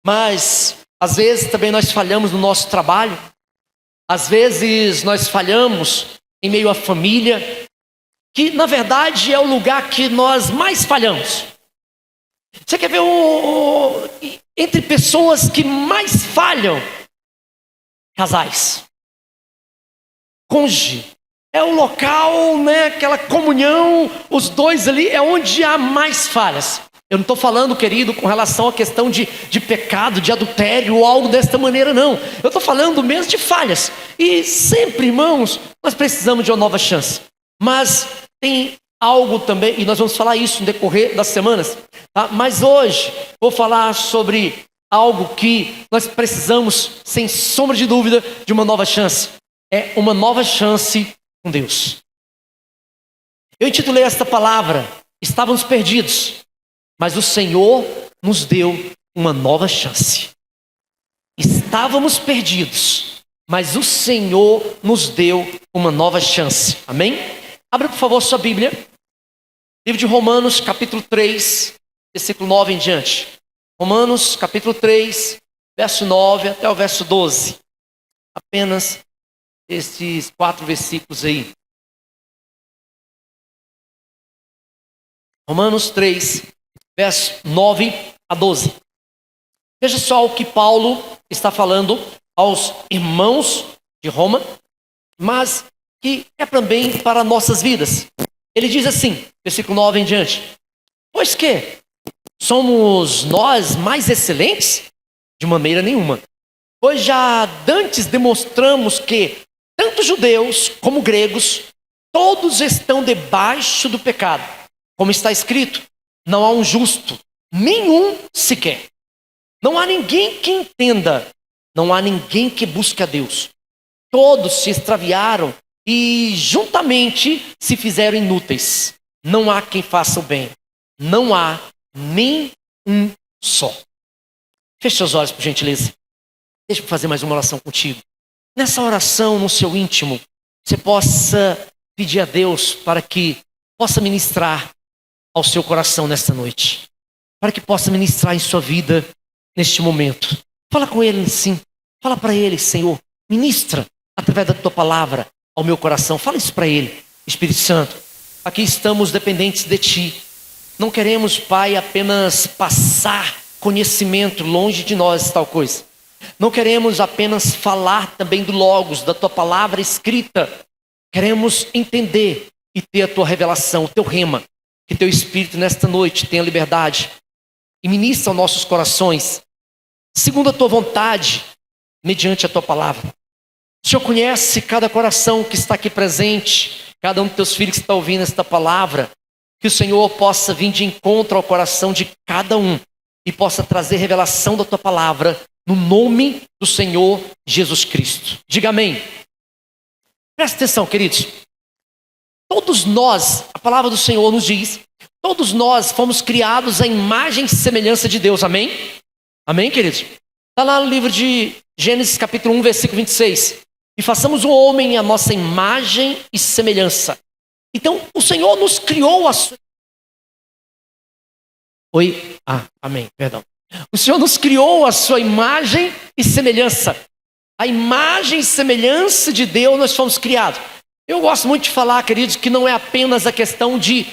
mas às vezes também nós falhamos no nosso trabalho, às vezes nós falhamos em meio à família, que na verdade é o lugar que nós mais falhamos. Você quer ver entre pessoas que mais falham? Casais. Cônjuge. É o local, aquela comunhão, os dois ali é onde há mais falhas. Eu não estou falando, querido, com relação à questão de pecado, de adultério ou algo desta maneira, não. Eu estou falando mesmo de falhas. E sempre, irmãos, nós precisamos de uma nova chance. Mas tem algo também, e nós vamos falar isso no decorrer das semanas, tá? Mas hoje vou falar sobre algo que nós precisamos, sem sombra de dúvida, de uma nova chance. É uma nova chance com Deus. Eu intitulei esta palavra, estávamos perdidos, mas o Senhor nos deu uma nova chance. Estávamos perdidos, mas o Senhor nos deu uma nova chance. Amém? Abra, por favor, sua Bíblia. Livro de Romanos, capítulo 3, versículo 9 em diante. Romanos, capítulo 3, verso 9 até o verso 12. Apenas esses 4 versículos aí. Romanos 3, verso 9 a 12. Veja só o que Paulo está falando aos irmãos de Roma, mas que é também para nossas vidas. Ele diz assim, versículo 9 em diante: pois que somos nós mais excelentes? De maneira nenhuma. Pois já dantes demonstramos que tanto judeus como gregos, todos estão debaixo do pecado. Como está escrito, não há um justo, nenhum sequer. Não há ninguém que entenda, não há ninguém que busque a Deus. Todos se extraviaram e juntamente se fizeram inúteis. Não há quem faça o bem, não há nem um só. Feche seus olhos, por gentileza. Deixa eu fazer mais uma oração contigo. Nessa oração, no seu íntimo, você possa pedir a Deus para que possa ministrar ao seu coração nesta noite. Para que possa ministrar em sua vida neste momento. Fala com Ele sim. Fala para Ele: Senhor, ministra através da Tua palavra ao meu coração. Fala isso para Ele. Espírito Santo, aqui estamos dependentes de Ti. Não queremos, Pai, apenas passar conhecimento longe de nós, tal coisa. Não queremos apenas falar também do Logos, da Tua palavra escrita. Queremos entender e ter a Tua revelação, o Teu rema. Que Teu Espírito nesta noite tenha liberdade e ministra aos nossos corações, segundo a Tua vontade, mediante a Tua palavra. O Senhor conhece cada coração que está aqui presente, cada um dos Teus filhos que está ouvindo esta palavra. Que o Senhor possa vir de encontro ao coração de cada um e possa trazer revelação da Tua palavra, no nome do Senhor Jesus Cristo. Diga amém. Presta atenção, queridos. Todos nós, a palavra do Senhor nos diz, todos nós fomos criados à imagem e semelhança de Deus. Amém? Amém, queridos? Está lá no livro de Gênesis capítulo 1, versículo 26. E façamos o homem à nossa imagem e semelhança. Então, o Senhor nos criou a sua... Oi? Amém, perdão. O Senhor nos criou a sua imagem e semelhança. A imagem e semelhança de Deus nós fomos criados. Eu gosto muito de falar, queridos, que não é apenas a questão de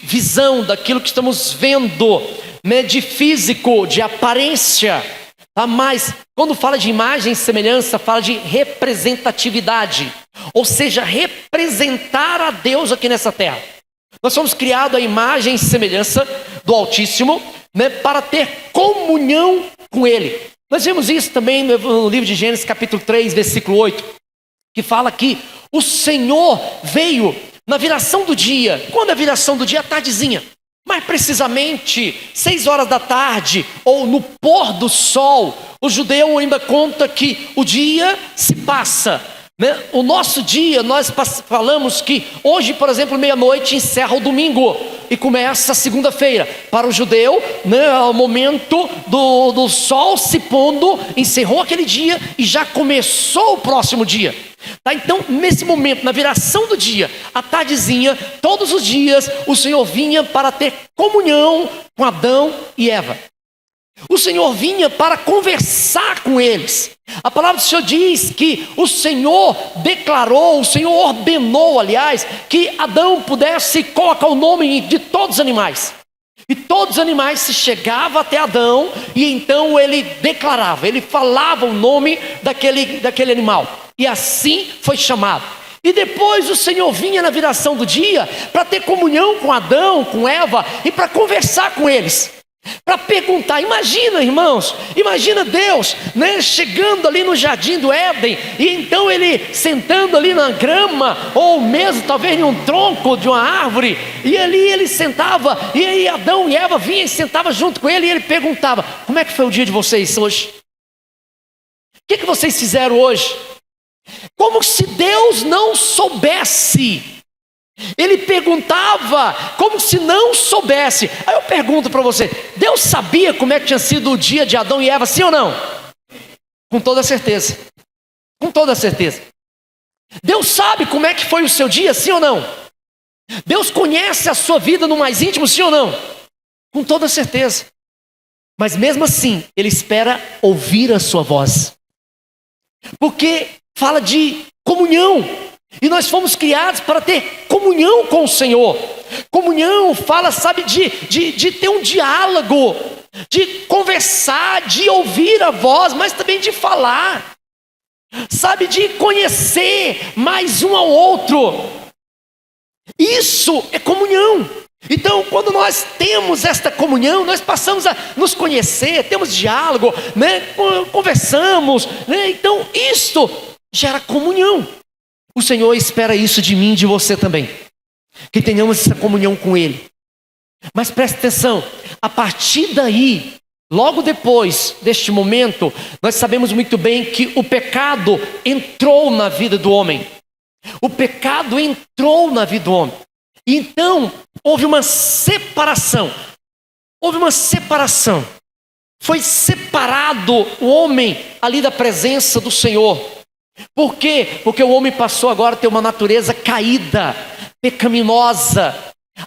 visão, daquilo que estamos vendo, né, de físico, de aparência, tá? Mas quando fala de imagem e semelhança, fala de representatividade, ou seja, representar a Deus aqui nessa terra. Nós somos criados à imagem e semelhança do Altíssimo, né, para ter comunhão com Ele. Nós vemos isso também no livro de Gênesis capítulo 3, versículo 8, que fala que o Senhor veio na viração do dia. Quando é a viração do dia? À tardezinha. Mais precisamente, 6 horas da tarde, ou no pôr do sol. O judeu ainda conta que o dia se passa, né? O nosso dia, nós falamos que hoje, por exemplo, meia-noite encerra o domingo e começa a segunda-feira. Para o judeu, né, o momento do sol se pondo, encerrou aquele dia e já começou o próximo dia. Tá? Então, nesse momento, na viração do dia, à tardezinha, todos os dias, o Senhor vinha para ter comunhão com Adão e Eva. O Senhor vinha para conversar com eles. A palavra do Senhor diz que o Senhor declarou, o Senhor ordenou, aliás, que Adão pudesse colocar o nome de todos os animais. E todos os animais se chegavam até Adão e então ele declarava, ele falava o nome daquele animal. E assim foi chamado. E depois o Senhor vinha na viração do dia para ter comunhão com Adão, com Eva e para conversar com eles. Para perguntar, imagina, irmãos, imagina Deus, né, chegando ali no jardim do Éden, e então ele sentando ali na grama, ou mesmo talvez em um tronco de uma árvore, e ali ele sentava, e aí Adão e Eva vinham e sentavam junto com ele, e ele perguntava: como é que foi o dia de vocês hoje? O que vocês fizeram hoje? Como se Deus não soubesse. Ele perguntava como se não soubesse. Aí eu pergunto para você: Deus sabia como é que tinha sido o dia de Adão e Eva, sim ou não? Com toda certeza. Com toda certeza. Deus sabe como é que foi o seu dia, sim ou não? Deus conhece a sua vida no mais íntimo, sim ou não? Com toda certeza. Mas mesmo assim, Ele espera ouvir a sua voz. Porque fala de comunhão. E nós fomos criados para ter comunhão com o Senhor. Comunhão fala, sabe, de ter um diálogo, de conversar, de ouvir a voz, mas também de falar. Sabe, de conhecer mais um ao outro. Isso é comunhão. Então, quando nós temos esta comunhão, nós passamos a nos conhecer, temos diálogo, né? Conversamos, né? Então, isto gera comunhão. O Senhor espera isso de mim e de você também, que tenhamos essa comunhão com Ele. Mas preste atenção, a partir daí, logo depois deste momento, nós sabemos muito bem que o pecado entrou na vida do homem. O pecado entrou na vida do homem. Então, houve uma separação. Foi separado o homem ali da presença do Senhor. Por quê? Porque o homem passou agora a ter uma natureza caída, pecaminosa.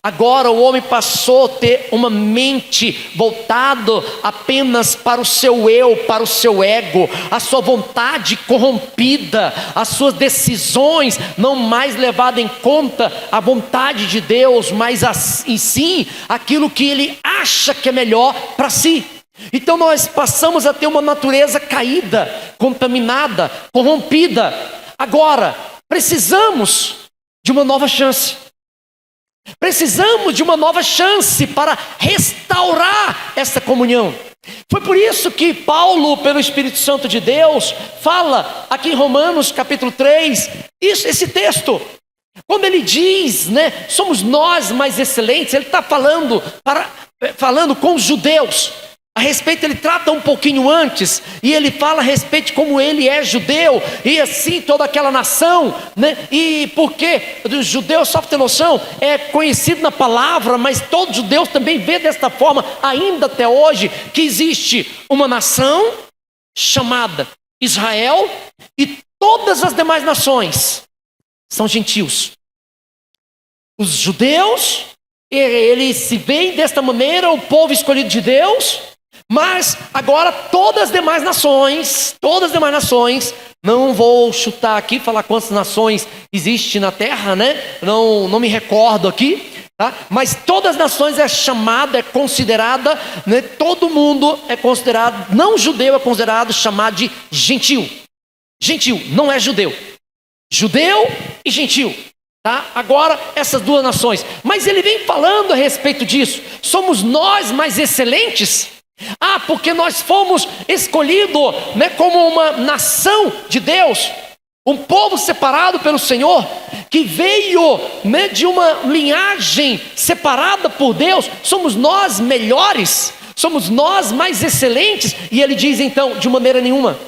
Agora o homem passou a ter uma mente voltada apenas para o seu eu, para o seu ego, a sua vontade corrompida, as suas decisões não mais levadas em conta a vontade de Deus, mas em sim aquilo que ele acha que é melhor para si. Então nós passamos a ter uma natureza caída, contaminada, corrompida. Agora, precisamos de uma nova chance. Precisamos de uma nova chance para restaurar essa comunhão. Foi por isso que Paulo, pelo Espírito Santo de Deus, fala aqui em Romanos capítulo 3, esse texto. Quando ele diz, né, somos nós mais excelentes, ele está falando com os judeus. A respeito, ele trata um pouquinho antes, e ele fala a respeito de como ele é judeu, e assim toda aquela nação, né? E porque os judeus, só para ter noção, é conhecido na palavra, mas todos os judeus também vê desta forma, ainda até hoje, que existe uma nação chamada Israel, e todas as demais nações são gentios. Os judeus, eles se veem desta maneira, o povo escolhido de Deus. Mas agora todas as demais nações, não vou chutar aqui, falar quantas nações existem na terra, né? Não me recordo aqui, tá? Mas todas as nações é considerada, né? Todo mundo é considerado, não judeu é considerado chamado de gentil. Gentil, não é judeu. Judeu e gentil. Tá? Agora essas duas nações. Mas ele vem falando a respeito disso. Somos nós mais excelentes? Porque nós fomos escolhidos, né, como uma nação de Deus, um povo separado pelo Senhor, que veio, né, de uma linhagem separada por Deus. Somos nós melhores? Somos nós mais excelentes? E ele diz então, de maneira nenhuma.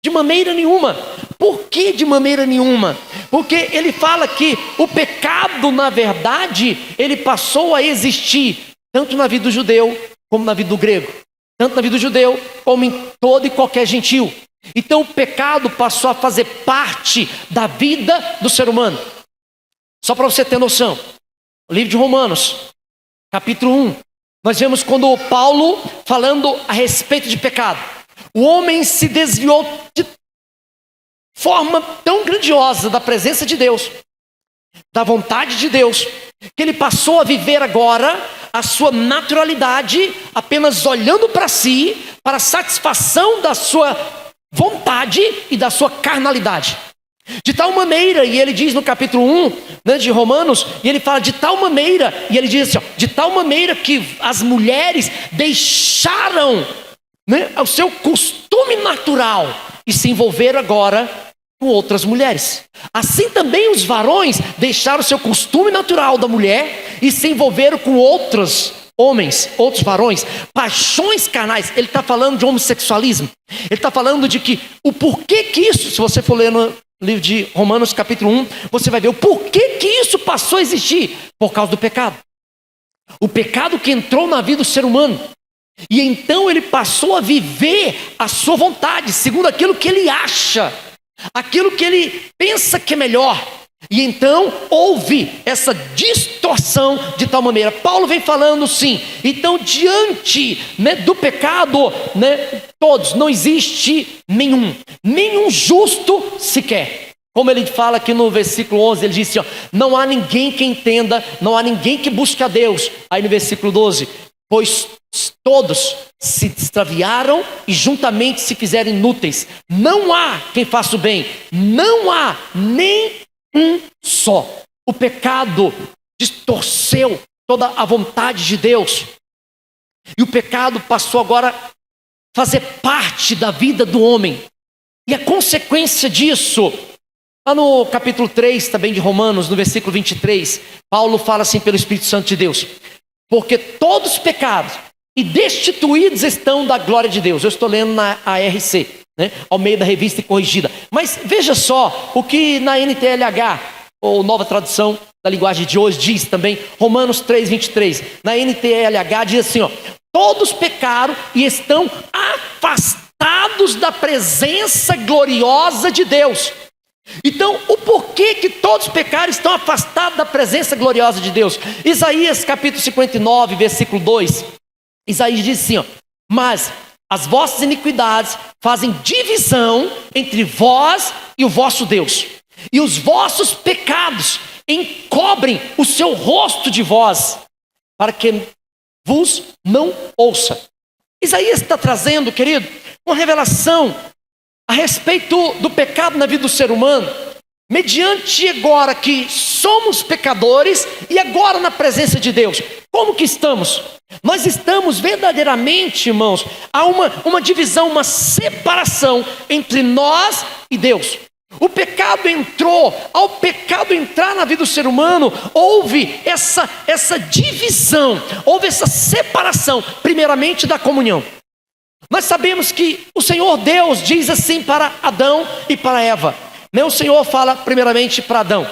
De maneira nenhuma. Por que de maneira nenhuma? Porque ele fala que o pecado, na verdade, ele passou a existir tanto na vida do judeu como na vida do grego, tanto na vida do judeu como em todo e qualquer gentil. Então o pecado passou a fazer parte da vida do ser humano. Só para você ter noção, o livro de Romanos, capítulo 1, Nós vemos quando Paulo, falando a respeito de pecado, o homem se desviou de forma tão grandiosa da presença de Deus, da vontade de Deus, que ele passou a viver agora a sua naturalidade, apenas olhando para si, para a satisfação da sua vontade e da sua carnalidade. De tal maneira, e ele diz no capítulo 1, né, de Romanos, e ele fala de tal maneira, e ele diz assim, ó, de tal maneira que as mulheres deixaram, né, o seu costume natural e se envolveram agora com outras mulheres. Assim também os varões deixaram o seu costume natural da mulher e se envolveram com outros homens, outros varões, paixões carnais. Ele está falando de homossexualismo. Ele está falando de que o porquê que isso, se você for ler no livro de Romanos capítulo 1, você vai ver o porquê que isso passou a existir, por causa do pecado. O pecado que entrou na vida do ser humano. E então ele passou a viver a sua vontade, segundo aquilo que ele acha, aquilo que ele pensa que é melhor. E então houve essa distorção de tal maneira. Paulo vem falando sim. Então diante, né, do pecado, né, todos, não existe nenhum justo sequer. Como ele fala aqui no versículo 11, ele disse, ó, não há ninguém que entenda, não há ninguém que busque a Deus. Aí no versículo 12, pois todos se extraviaram e juntamente se fizeram inúteis. Não há quem faça o bem, não há nem um só. O pecado distorceu toda a vontade de Deus. E o pecado passou agora a fazer parte da vida do homem. E a consequência disso, lá no capítulo 3 também de Romanos, no versículo 23, Paulo fala assim pelo Espírito Santo de Deus: porque todos pecados e destituídos estão da glória de Deus. Eu estou lendo na ARC, né, ao meio da revista e corrigida. Mas veja só o que na NTLH, ou Nova Tradução da Linguagem de hoje, diz também, Romanos 3:23. Na NTLH diz assim, ó, todos pecaram e estão afastados da presença gloriosa de Deus. Então, o porquê que todos pecaram e estão afastados da presença gloriosa de Deus? Isaías capítulo 59, versículo 2. Isaías diz assim, ó, mas as vossas iniquidades fazem divisão entre vós e o vosso Deus, e os vossos pecados encobrem o seu rosto de vós, para que vos não ouça. Isaías está trazendo, querido, uma revelação a respeito do pecado na vida do ser humano, mediante agora que somos pecadores e agora na presença de Deus. Como que estamos? Nós estamos verdadeiramente, irmãos, há uma divisão, uma separação entre nós e Deus. O pecado entrou, ao pecado entrar na vida do ser humano, houve essa divisão, houve essa separação, primeiramente da comunhão. Nós sabemos que o Senhor Deus diz assim para Adão e para Eva, né? O Senhor fala primeiramente para Adão,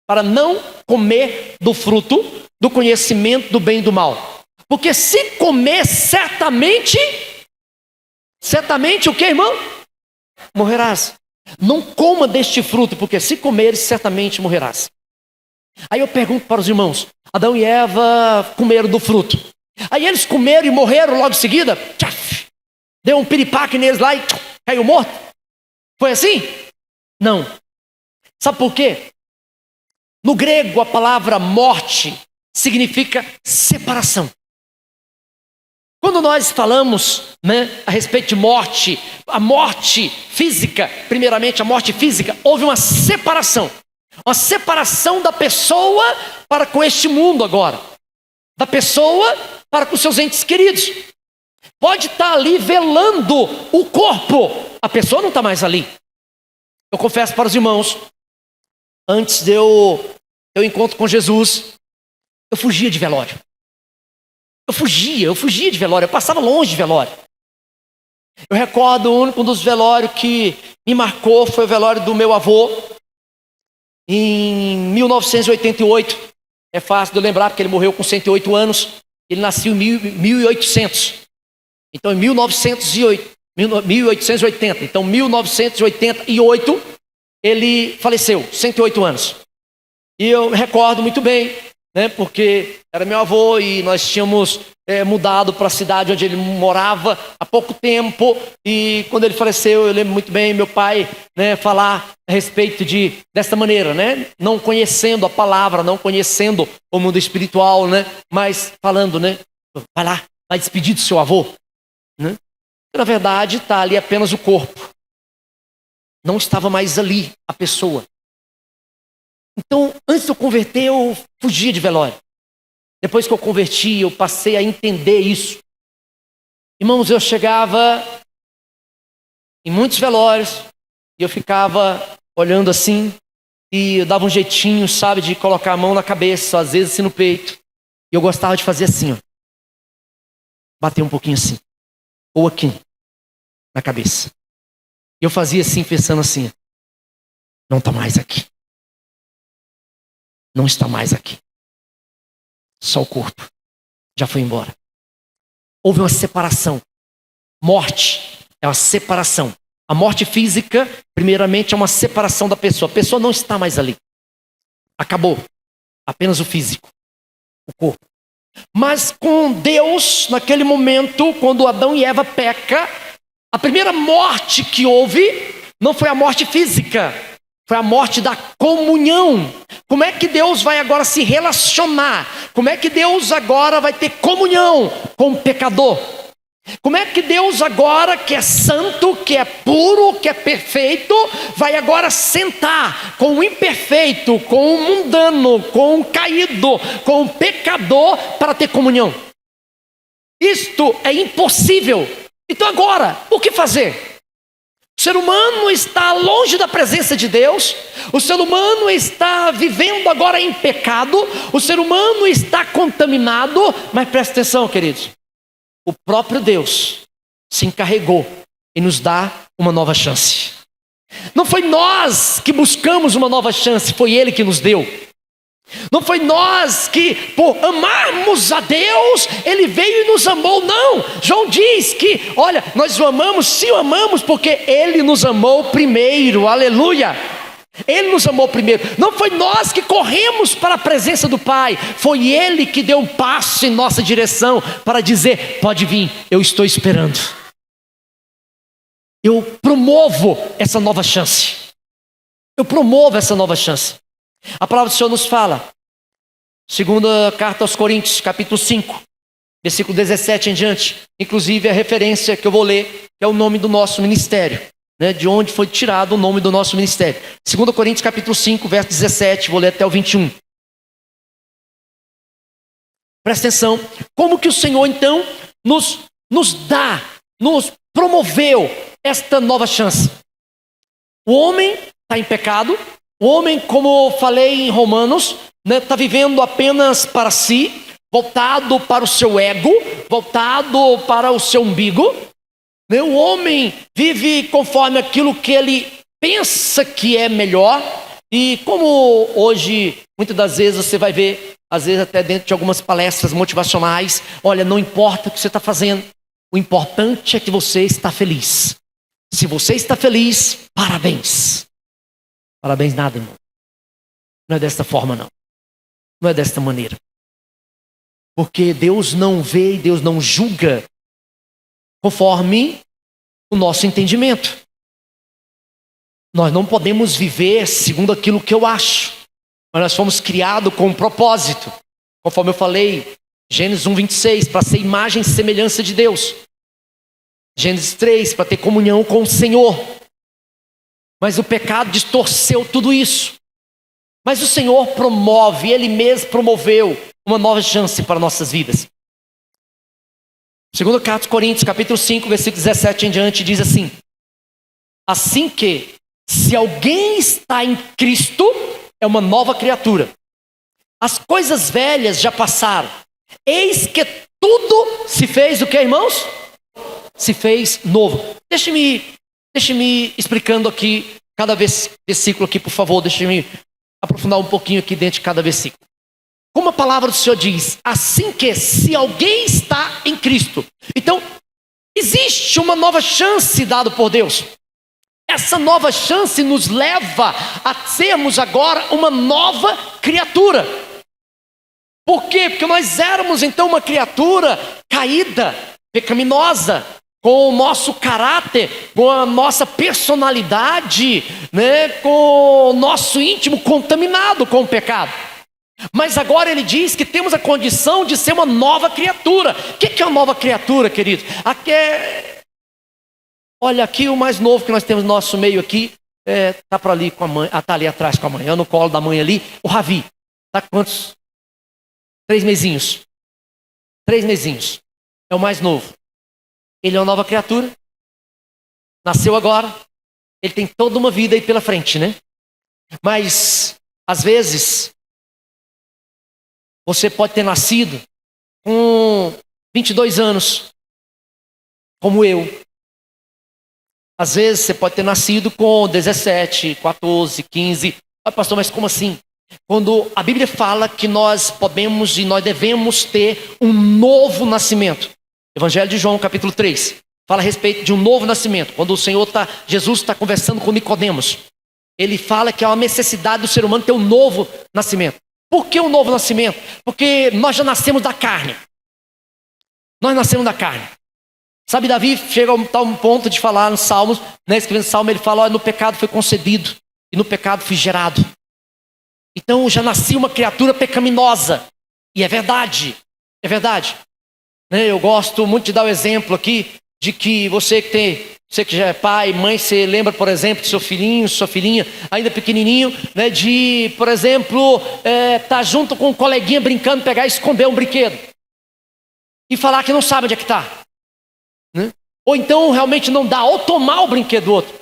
para não comer do fruto do conhecimento do bem e do mal. Porque se comer, certamente o que, irmão? Morrerás. Não coma deste fruto, porque se comeres, certamente morrerás. Aí eu pergunto para os irmãos, Adão e Eva comeram do fruto. Aí eles comeram e morreram logo em seguida? Tchaf, deu um piripaque neles lá e caiu morto? Foi assim? Não. Sabe por quê? No grego, a palavra morte significa separação. Quando nós falamos, né, a respeito de morte, a morte física, primeiramente a morte física, houve uma separação da pessoa para com este mundo agora, da pessoa para com seus entes queridos. Pode estar ali velando o corpo, a pessoa não está mais ali. Eu confesso para os irmãos, antes de eu encontro com Jesus, eu fugia de velório. Eu fugia de velório, eu passava longe de velório. Eu recordo um dos velórios que me marcou foi o velório do meu avô, em 1988. É fácil de eu lembrar, porque ele morreu com 108 anos, ele nasceu em 1800. Então em 1880, então 1988, ele faleceu, 108 anos. E eu me recordo muito bem, né, porque era meu avô e nós tínhamos mudado para a cidade onde ele morava há pouco tempo, e quando ele faleceu, eu lembro muito bem meu pai, né, falar a respeito desta maneira, né, não conhecendo a palavra, não conhecendo o mundo espiritual, né, mas falando, né, vai lá, vai despedir do seu avô, né? Na verdade está ali apenas o corpo, não estava mais ali a pessoa. Então, antes de eu converter, eu fugia de velório. Depois que eu converti, eu passei a entender isso. Irmãos, eu chegava em muitos velórios e eu ficava olhando assim e eu dava um jeitinho, sabe, de colocar a mão na cabeça, às vezes assim no peito. E eu gostava de fazer assim, ó. Bater um pouquinho assim. Ou aqui, na cabeça. E eu fazia assim, pensando assim, não está mais aqui. Não está mais aqui. Só o corpo já foi embora. Houve uma separação. Morte é uma separação. A morte física, primeiramente, é uma separação da pessoa. A pessoa não está mais ali. Acabou. Apenas o físico, o corpo. Mas com Deus, naquele momento, quando Adão e Eva pecam, a primeira morte que houve não foi a morte física, foi a morte da comunhão. Como é que Deus vai agora se relacionar? Como é que Deus agora vai ter comunhão com o pecador? Como é que Deus agora, que é santo, que é puro, que é perfeito, vai agora sentar com o imperfeito, com o mundano, com o caído, com o pecador para ter comunhão? Isto é impossível. Então agora, o que fazer? O ser humano está longe da presença de Deus, o ser humano está vivendo agora em pecado, o ser humano está contaminado, mas presta atenção, queridos, o próprio Deus se encarregou em nos dar uma nova chance. Não foi nós que buscamos uma nova chance, foi Ele que nos deu. Não foi nós que, por amarmos a Deus, Ele veio e nos amou. Não, João diz que, olha, nós o amamos, se o amamos, porque Ele nos amou primeiro, aleluia. Ele nos amou primeiro. Não foi nós que corremos para a presença do Pai, foi Ele que deu um passo em nossa direção para dizer, pode vir, eu estou esperando. Eu promovo essa nova chance. Eu promovo essa nova chance. A palavra do Senhor nos fala, segunda carta aos Coríntios, capítulo 5, versículo 17 em diante. Inclusive a referência que eu vou ler, que é o nome do nosso ministério, né, de onde foi tirado o nome do nosso ministério. 2 Coríntios, capítulo 5, verso 17, vou ler até o 21. Presta atenção, como que o Senhor então nos promoveu esta nova chance. O homem está em pecado. O homem, como eu falei em Romanos, está vivendo apenas para si, voltado para o seu ego, voltado para o seu umbigo. O homem vive conforme aquilo que ele pensa que é melhor. E como hoje, muitas das vezes você vai ver, às vezes até dentro de algumas palestras motivacionais, olha, não importa o que você está fazendo, o importante é que você está feliz. Se você está feliz, parabéns. Parabéns nada, irmão. Não é desta forma, não. Não é desta maneira. Porque Deus não vê e Deus não julga conforme o nosso entendimento. Nós não podemos viver segundo aquilo que eu acho. Mas nós fomos criados com um propósito. Conforme eu falei, Gênesis 1:26, para ser imagem e semelhança de Deus. Gênesis 3, para ter comunhão com o Senhor. Mas o pecado distorceu tudo isso. Mas o Senhor promove, Ele mesmo promoveu uma nova chance para nossas vidas. 2 carta aos Coríntios, capítulo 5, versículo 17 em diante, diz assim: assim que, se alguém está em Cristo, é uma nova criatura. As coisas velhas já passaram. Eis que tudo se fez o que, irmãos? Se fez novo. Deixe-me explicando aqui cada versículo aqui, por favor. Deixe-me aprofundar um pouquinho aqui dentro de cada versículo. Como a palavra do Senhor diz, assim que, se alguém está em Cristo. Então, existe uma nova chance dada por Deus. Essa nova chance nos leva a sermos agora uma nova criatura. Por quê? Porque nós éramos então uma criatura caída, pecaminosa, com o nosso caráter, com a nossa personalidade, né? Com o nosso íntimo contaminado com o pecado. Mas agora ele diz que temos a condição de ser uma nova criatura. O que é uma nova criatura, querido? Olha aqui o mais novo que nós temos no nosso meio aqui, tá para ali com a mãe, tá ali atrás com a mãe, no colo da mãe ali, o Ravi. Tá com quantos? 3 mesinhos. 3 mesinhos. É o mais novo. Ele é uma nova criatura. Nasceu agora. Ele tem toda uma vida aí pela frente, né? Mas, às vezes, você pode ter nascido com 22 anos, como eu. Às vezes, você pode ter nascido com 17, 14, 15. Ah, pastor, mas como assim? Quando a Bíblia fala que nós podemos e nós devemos ter um novo nascimento. Evangelho de João, capítulo 3, fala a respeito de um novo nascimento. Quando Jesus está conversando com Nicodemos, ele fala que há uma necessidade do ser humano ter um novo nascimento. Por que um novo nascimento? Porque nós já nascemos da carne. Nós nascemos da carne. Sabe, Davi chega a um ponto de falar nos Salmos, né, escrevendo Salmo, ele fala, no pecado foi concebido e no pecado fui gerado. Então já nasci uma criatura pecaminosa. E é verdade, é verdade. Eu gosto muito de dar o exemplo aqui de que você que já é pai, mãe, você lembra, por exemplo, de seu filhinho, sua filhinha, ainda pequenininho, né, de, por exemplo, tá junto com um coleguinha brincando, pegar e esconder um brinquedo. E falar que não sabe onde é que está. Né? Ou então realmente não dá, ou tomar o brinquedo do outro.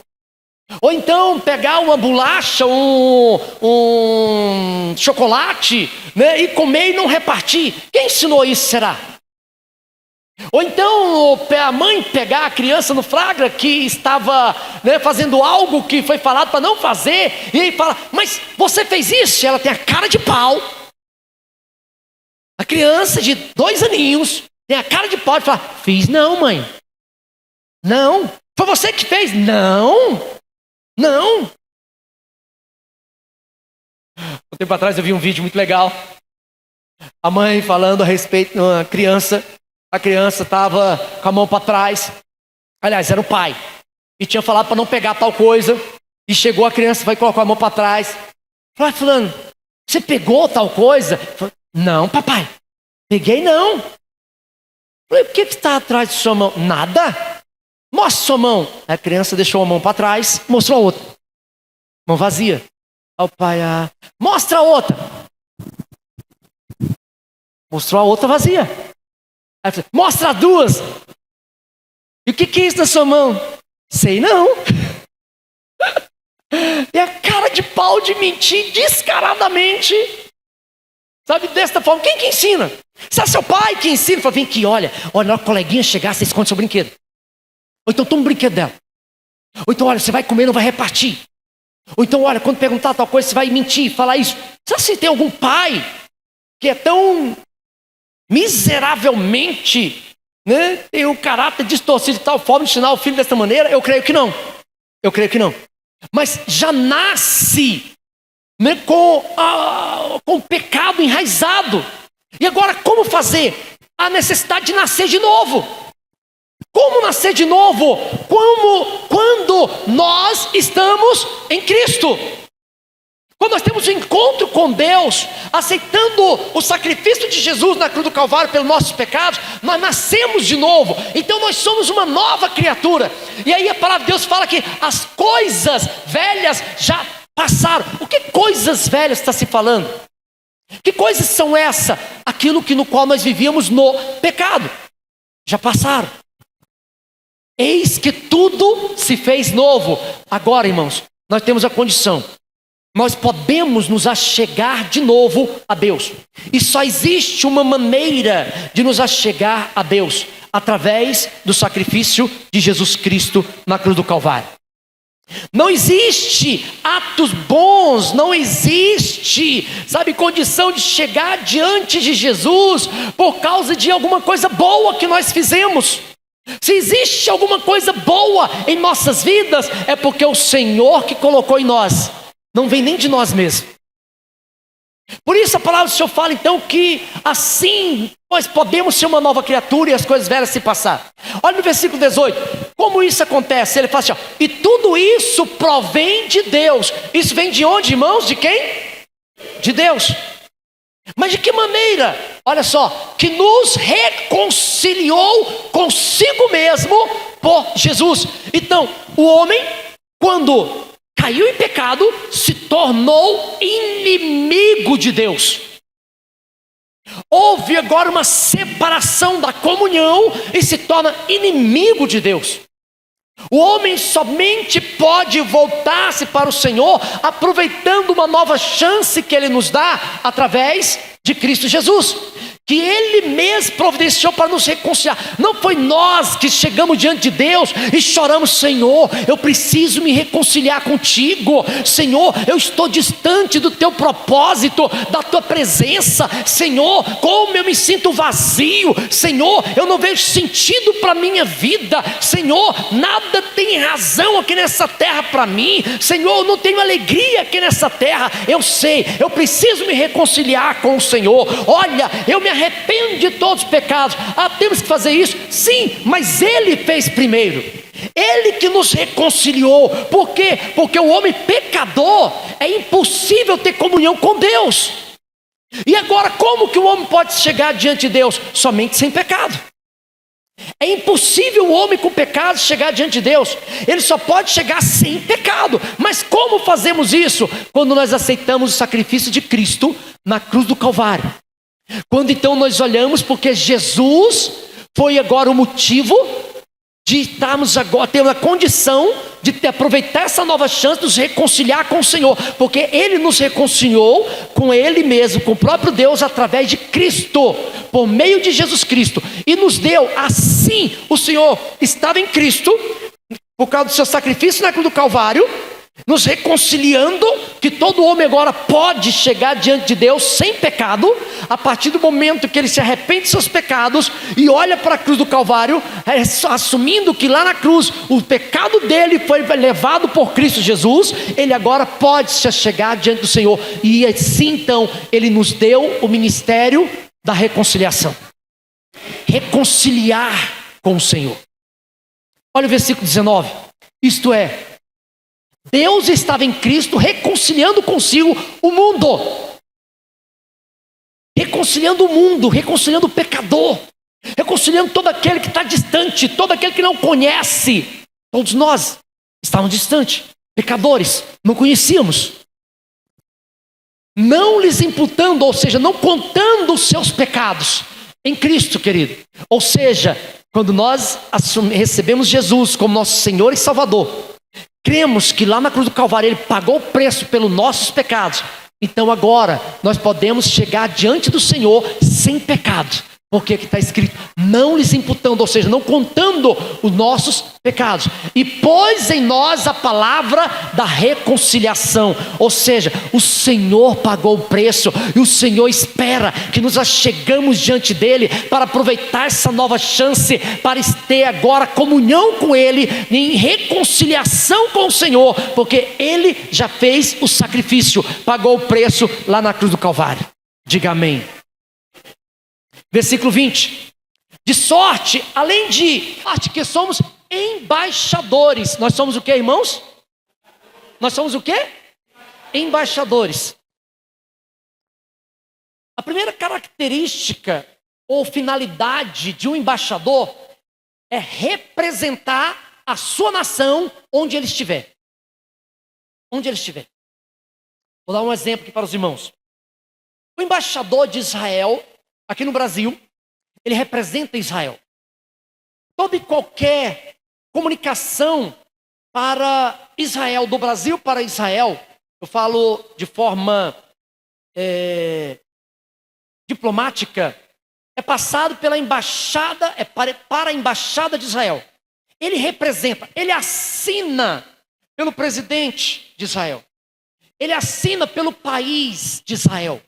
Ou então pegar uma bolacha, um chocolate, né, e comer e não repartir. Quem ensinou isso, será? Ou então a mãe pegar a criança no flagra que estava, né, fazendo algo que foi falado para não fazer, e aí fala, mas você fez isso? E ela tem a cara de pau. A criança de 2 aninhos tem a cara de pau e fala, fiz não, mãe. Não. Foi você que fez? Não. Não. Um tempo atrás eu vi um vídeo muito legal. A mãe falando a respeito de uma criança. A criança estava com a mão para trás. Aliás, era o pai. E tinha falado para não pegar tal coisa. E chegou a criança, vai colocar a mão para trás. Falei, fulano, você pegou tal coisa? Falei, não, papai. Peguei não. Falei, o que está atrás de sua mão? Nada. Mostra sua mão. A criança deixou a mão para trás, mostrou a outra. Mão vazia. Aí o pai, mostra a outra. Mostrou a outra vazia. Aí falei, mostra as duas. E o que é isso na sua mão? Sei não. E a cara de pau de mentir descaradamente. Sabe, desta forma. Quem que ensina? Se é seu pai que ensina, fala, vem aqui, olha, na hora que a coleguinha chegar, você esconde seu brinquedo. Ou então toma um brinquedo dela. Ou então, olha, você vai comer, não vai repartir. Ou então, olha, quando perguntar tal coisa, você vai mentir, falar isso. Sabe se tem algum pai que é tão miseravelmente, né, tem um caráter distorcido de tal forma de ensinar o filho dessa maneira? Eu creio que não. Eu creio que não. Mas já nasce, né, com o pecado enraizado. E agora, como fazer? A necessidade de nascer de novo. Como nascer de novo? Quando nós estamos em Cristo. Quando nós temos um encontro com Deus, aceitando o sacrifício de Jesus na cruz do Calvário pelos nossos pecados, nós nascemos de novo. Então nós somos uma nova criatura. E aí a palavra de Deus fala que as coisas velhas já passaram. O que coisas velhas está se falando? Que coisas são essas? Aquilo no qual nós vivíamos no pecado. Já passaram. Eis que tudo se fez novo. Agora, irmãos, nós temos a condição. Nós podemos nos achegar de novo a Deus. E só existe uma maneira de nos achegar a Deus. Através do sacrifício de Jesus Cristo na cruz do Calvário. Não existe atos bons, não existe, condição de chegar diante de Jesus por causa de alguma coisa boa que nós fizemos. Se existe alguma coisa boa em nossas vidas, é porque o Senhor que colocou em nós, não vem nem de nós mesmos. Por isso a palavra do Senhor fala então que assim nós podemos ser uma nova criatura e as coisas velhas se passar. Olha no versículo 18, como isso acontece? Ele fala assim, ó, e tudo isso provém de Deus. Isso vem de onde, irmãos? De quem? De Deus. Mas de que maneira? Olha só, que nos reconciliou consigo mesmo por Jesus. Então, o homem, quando caiu em pecado, se tornou inimigo de Deus. Houve agora uma separação da comunhão e se torna inimigo de Deus. O homem somente pode voltar-se para o Senhor aproveitando uma nova chance que Ele nos dá através de Cristo Jesus, que Ele mesmo providenciou para nos reconciliar. Não foi nós que chegamos diante de Deus e choramos, Senhor, eu preciso me reconciliar contigo, Senhor, eu estou distante do teu propósito, da tua presença, Senhor, como eu me sinto vazio, Senhor, eu não vejo sentido para a minha vida, Senhor, nada tem razão aqui nessa terra para mim, Senhor, eu não tenho alegria aqui nessa terra. Eu sei, eu preciso me reconciliar com o Senhor. Olha, eu me arrependo de todos os pecados. Temos que fazer isso? Sim, mas Ele fez primeiro. Ele que nos reconciliou. Por quê? Porque o homem pecador é impossível ter comunhão com Deus. E agora, como que o homem pode chegar diante de Deus? Somente sem pecado. É impossível o homem com pecado chegar diante de Deus. Ele só pode chegar sem pecado. Mas como fazemos isso? Quando nós aceitamos o sacrifício de Cristo na cruz do Calvário. Quando então nós olhamos, porque Jesus foi agora o motivo de estarmos agora, ter a condição de aproveitar essa nova chance de nos reconciliar com o Senhor, porque Ele nos reconciliou com Ele mesmo, com o próprio Deus, através de Cristo, por meio de Jesus Cristo, e nos deu, assim, o Senhor estava em Cristo, por causa do seu sacrifício na cruz do Calvário, nos reconciliando, que todo homem agora pode chegar diante de Deus sem pecado, a partir do momento que ele se arrepende de seus pecados e olha para a cruz do Calvário, assumindo que lá na cruz o pecado dele foi levado por Cristo Jesus, ele agora pode se chegar diante do Senhor, e assim então ele nos deu o ministério da reconciliação, reconciliar com o Senhor. Olha o versículo 19, isto é, Deus estava em Cristo reconciliando consigo o mundo. Reconciliando o mundo, reconciliando o pecador, reconciliando todo aquele que está distante, todo aquele que não conhece. Todos nós estávamos distantes, pecadores, não conhecíamos. Não lhes imputando, ou seja, não contando os seus pecados em Cristo, querido. Ou seja, quando nós recebemos Jesus como nosso Senhor e Salvador, cremos que lá na cruz do Calvário Ele pagou o preço pelos nossos pecados. Então agora nós podemos chegar diante do Senhor sem pecado. Porque aqui está escrito, não lhes imputando, ou seja, não contando os nossos pecados. E pôs em nós a palavra da reconciliação. Ou seja, o Senhor pagou o preço. E o Senhor espera que nos achegamos diante dEle para aproveitar essa nova chance, para ter agora comunhão com Ele, em reconciliação com o Senhor. Porque Ele já fez o sacrifício, pagou o preço lá na cruz do Calvário. Diga amém. Versículo 20, de sorte, além de que somos embaixadores. Nós somos o que, irmãos? Nós somos o que? Embaixadores. A primeira característica ou finalidade de um embaixador é representar a sua nação onde ele estiver. Onde ele estiver. Vou dar um exemplo aqui para os irmãos. O embaixador de Israel aqui no Brasil, ele representa Israel. Toda e qualquer comunicação para Israel, do Brasil para Israel, eu falo de forma diplomática, é passado pela embaixada, para a embaixada de Israel. Ele representa, ele assina pelo presidente de Israel. Ele assina pelo país de Israel.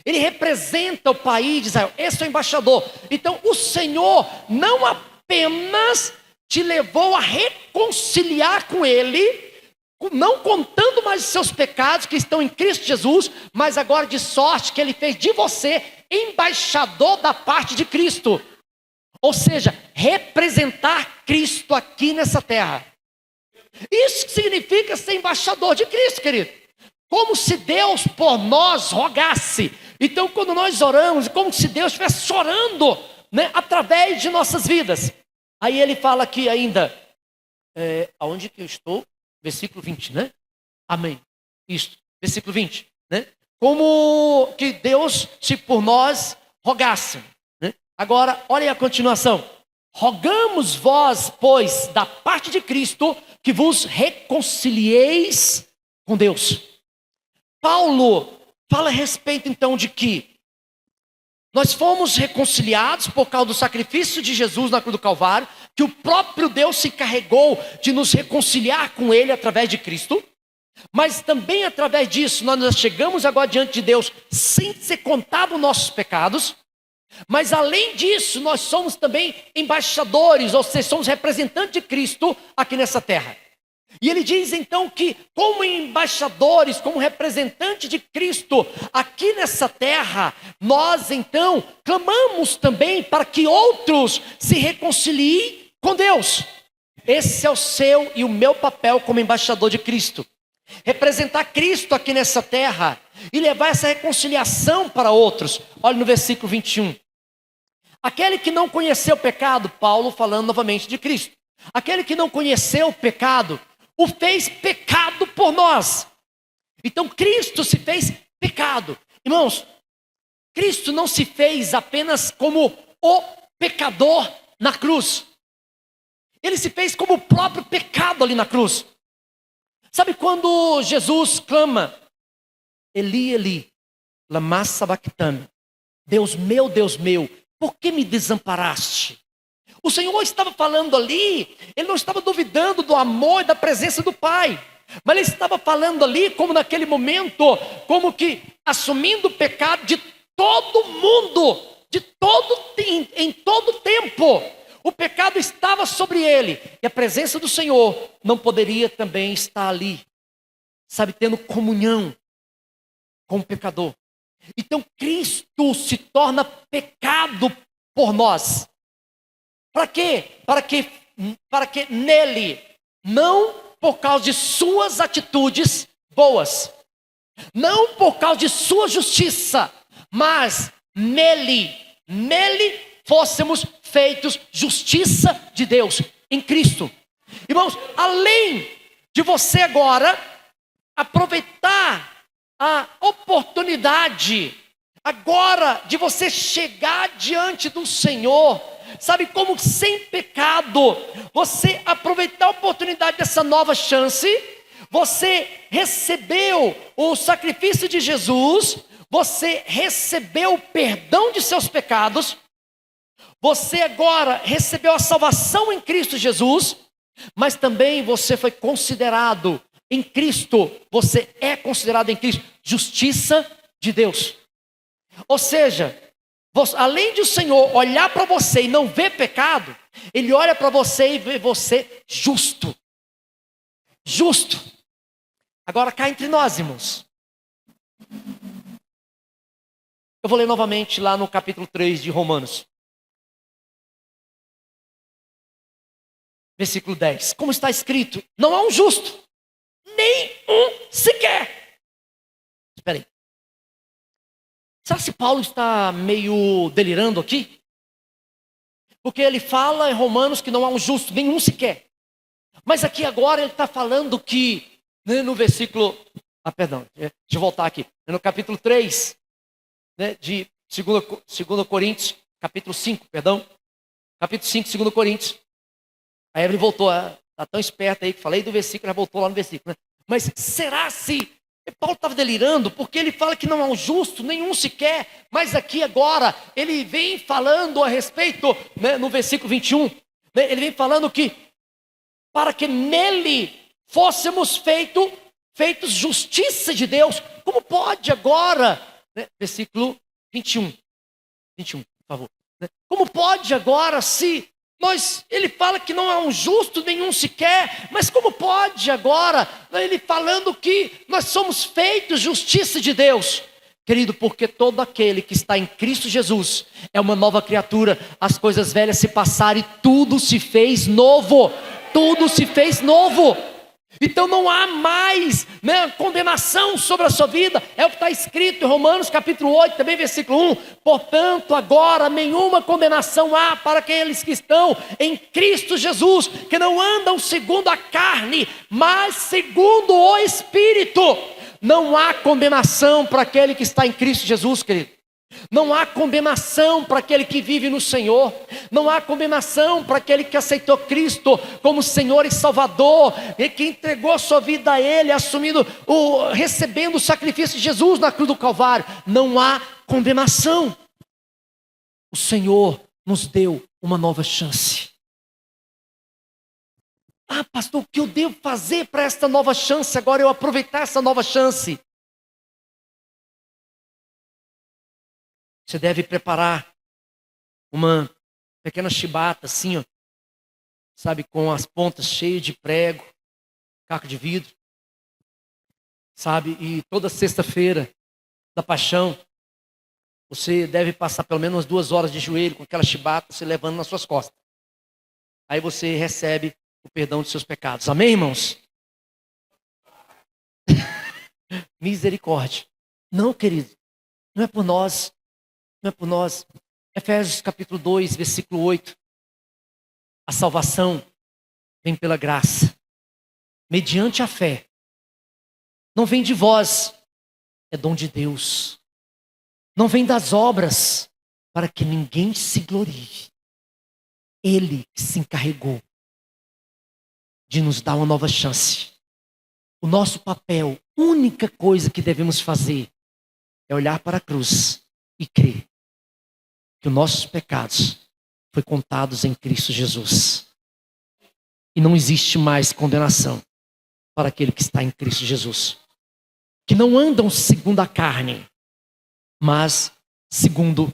Ele representa o país de Israel. Esse é o embaixador. Então o Senhor não apenas te levou a reconciliar com Ele, não contando mais os seus pecados que estão em Cristo Jesus, mas agora de sorte que ele fez de você embaixador da parte de Cristo. Ou seja, representar Cristo aqui nessa terra. Isso significa ser embaixador de Cristo, querido. Como se Deus por nós rogasse. Então, quando nós oramos, é como se Deus estivesse chorando, né, através de nossas vidas. Aí ele fala aqui ainda, aonde que eu estou? Versículo 20, né? Amém. Isso, versículo 20, né? Como que Deus, se por nós rogasse. Né? Agora, olha a continuação. Rogamos vós, pois, da parte de Cristo, que vos reconcilieis com Deus. Paulo fala a respeito, então, de que nós fomos reconciliados por causa do sacrifício de Jesus na cruz do Calvário, que o próprio Deus se encarregou de nos reconciliar com Ele através de Cristo, mas também através disso nós chegamos agora diante de Deus sem ser contado nossos pecados, mas além disso nós somos também embaixadores, ou seja, somos representantes de Cristo aqui nessa terra. E ele diz então que como embaixadores, como representantes de Cristo aqui nessa terra, nós então clamamos também para que outros se reconciliem com Deus. Esse é o seu e o meu papel como embaixador de Cristo. Representar Cristo aqui nessa terra e levar essa reconciliação para outros. Olha no versículo 21. Aquele que não conheceu o pecado, Paulo falando novamente de Cristo. Aquele que não conheceu o pecado, o fez pecado por nós. Então Cristo se fez pecado. Irmãos, Cristo não se fez apenas como o pecador na cruz. Ele se fez como o próprio pecado ali na cruz. Sabe quando Jesus clama, Eli, Eli, lama sabachthani, Deus meu, por que me desamparaste? O Senhor estava falando ali, Ele não estava duvidando do amor e da presença do Pai, mas Ele estava falando ali, como naquele momento, como que assumindo o pecado de todo mundo, em todo tempo. O pecado estava sobre Ele, e a presença do Senhor não poderia também estar ali, sabe, tendo comunhão com o pecador. Então Cristo se torna pecado por nós. Para quê? Para que nele, não por causa de suas atitudes boas, não por causa de sua justiça, mas nele fôssemos feitos justiça de Deus em Cristo. Irmãos, além de você agora aproveitar a oportunidade agora de você chegar diante do Senhor, sabe, como sem pecado, você aproveitar a oportunidade dessa nova chance, você recebeu o sacrifício de Jesus, você recebeu o perdão de seus pecados, você agora recebeu a salvação em Cristo Jesus, mas também você foi considerado em Cristo, você é considerado em Cristo justiça de Deus. Ou seja, além de o Senhor olhar para você e não ver pecado, Ele olha para você e vê você justo. Justo. Agora cá entre nós, irmãos. Eu vou ler novamente lá no capítulo 3 de Romanos. Versículo 10. Como está escrito, não há um justo, nem um sequer. Espera aí. Será que Paulo está meio delirando aqui? Porque ele fala em Romanos que não há um justo, nenhum sequer. Mas aqui agora ele está falando que, né, no versículo... deixa eu voltar aqui. No capítulo 3, né, de 2 Coríntios, capítulo 5, capítulo 5, 2 Coríntios. Aí ele voltou, está tão esperto aí que falei do versículo, já voltou lá no versículo. Né? Mas será se... Paulo estava delirando, porque ele fala que não há um justo, nenhum sequer, mas aqui agora, ele vem falando a respeito, né, no versículo 21, né, ele vem falando que, para que nele fôssemos feitos justiça de Deus, como pode agora, né, versículo 21, por favor, né, como pode agora, se Ele fala que não há um justo nenhum sequer, mas como pode agora, ele falando que nós somos feitos justiça de Deus? Querido, porque todo aquele que está em Cristo Jesus é uma nova criatura, as coisas velhas se passaram e tudo se fez novo, tudo se fez novo. Então não há mais condenação sobre a sua vida. É o que está escrito em Romanos capítulo 8, também versículo 1. Portanto agora nenhuma condenação há para aqueles que estão em Cristo Jesus, que não andam segundo a carne, mas segundo o Espírito. Não há condenação para aquele que está em Cristo Jesus, querido. Não há condenação para aquele que vive no Senhor. Não há condenação para aquele que aceitou Cristo como Senhor e Salvador, e que entregou sua vida a Ele, recebendo o sacrifício de Jesus na cruz do Calvário. Não há condenação. O Senhor nos deu uma nova chance. Ah, pastor, o que eu devo fazer para esta nova chance? Agora eu aproveitar essa nova chance. Você deve preparar uma pequena chibata assim, ó, sabe, com as pontas cheias de prego, caco de vidro, sabe, e toda sexta-feira da paixão, você deve passar pelo menos 2 horas de joelho com aquela chibata, se levando nas suas costas. Aí você recebe o perdão de seus pecados. Amém, irmãos? Misericórdia. Não, querido, não é por nós. Não é por nós. Efésios capítulo 2, versículo 8. A salvação vem pela graça, mediante a fé. Não vem de vós, é dom de Deus. Não vem das obras, para que ninguém se glorie. Ele se encarregou de nos dar uma nova chance. O nosso papel, única coisa que devemos fazer, é olhar para a cruz e crer que os nossos pecados foram contados em Cristo Jesus. E não existe mais condenação para aquele que está em Cristo Jesus. Que não andam segundo a carne, mas segundo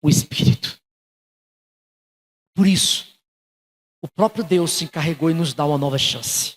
o Espírito. Por isso, o próprio Deus se encarregou em nos dar uma nova chance.